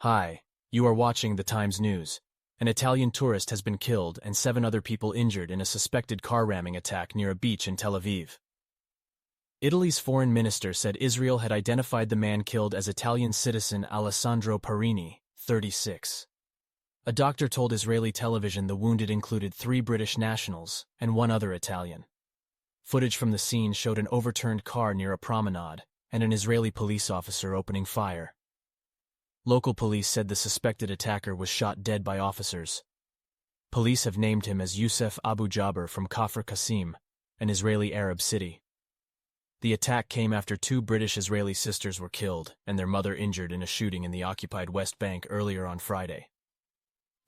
Hi, you are watching the Times News. An Italian tourist has been killed and 7 other people injured in a suspected car ramming attack near a beach in Tel Aviv. Italy's foreign minister said Israel had identified the man killed as Italian citizen Alessandro Parini, 36. A doctor told Israeli television the wounded included 3 British nationals and 1 other Italian. Footage from the scene showed an overturned car near a promenade and an Israeli police officer opening fire. Local police said the suspected attacker was shot dead by officers. Police have named him as Youssef Abu Jaber from Kafr Qasim, an Israeli Arab city. The attack came after 2 British Israeli sisters were killed and their mother injured in a shooting in the occupied West Bank earlier on Friday.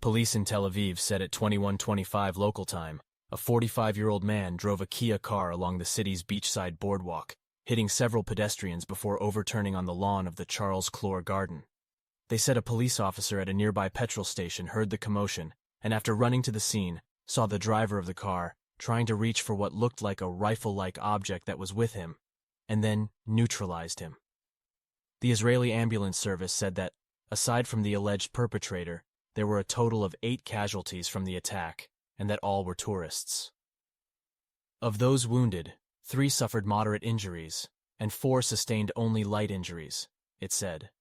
Police in Tel Aviv said at 21:25 local time, a 45-year-old man drove a Kia car along the city's beachside boardwalk, hitting several pedestrians before overturning on the lawn of the Charles Clore Garden. They said a police officer at a nearby petrol station heard the commotion and after running to the scene, saw the driver of the car trying to reach for what looked like a rifle-like object that was with him, and then neutralized him. The Israeli ambulance service said that, aside from the alleged perpetrator, there were a total of 8 casualties from the attack, and that all were tourists. Of those wounded, 3 suffered moderate injuries, and 4 sustained only light injuries, it said.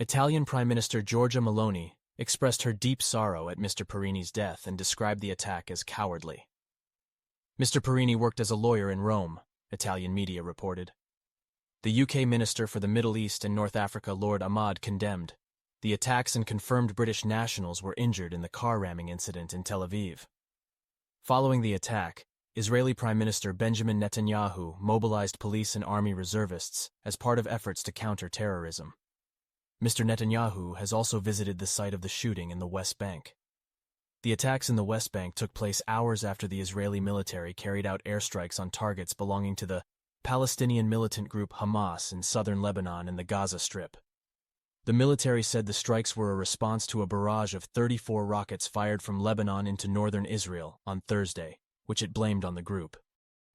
Italian Prime Minister Giorgia Meloni expressed her deep sorrow at Mr. Parini's death and described the attack as cowardly. Mr. Parini worked as a lawyer in Rome, Italian media reported. The UK Minister for the Middle East and North Africa, Lord Ahmad, condemned the attacks and confirmed British nationals were injured in the car ramming incident in Tel Aviv. Following the attack, Israeli Prime Minister Benjamin Netanyahu mobilized police and army reservists as part of efforts to counter terrorism. Mr. Netanyahu has also visited the site of the shooting in the West Bank. The attacks in the West Bank took place hours after the Israeli military carried out airstrikes on targets belonging to the Palestinian militant group Hamas in southern Lebanon and the Gaza Strip. The military said the strikes were a response to a barrage of 34 rockets fired from Lebanon into northern Israel on Thursday, which it blamed on the group.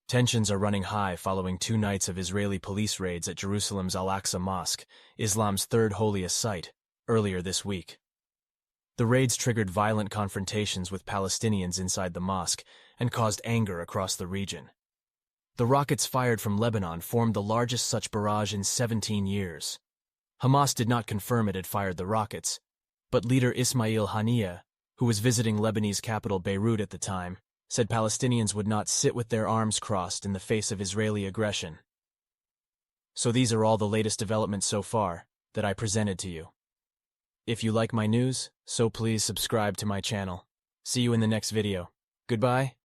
Tensions are running high following 2 nights of Israeli police raids at Jerusalem's Al-Aqsa Mosque, Islam's 3rd holiest site, earlier this week. The raids triggered violent confrontations with Palestinians inside the mosque and caused anger across the region. The rockets fired from Lebanon formed the largest such barrage in 17 years. Hamas did not confirm it had fired the rockets, but leader Ismail Haniyeh, who was visiting Lebanese capital Beirut at the time, said Palestinians would not sit with their arms crossed in the face of Israeli aggression. So these are all the latest developments so far that I presented to you. If you like my news, so please subscribe to my channel. See you in the next video. Goodbye.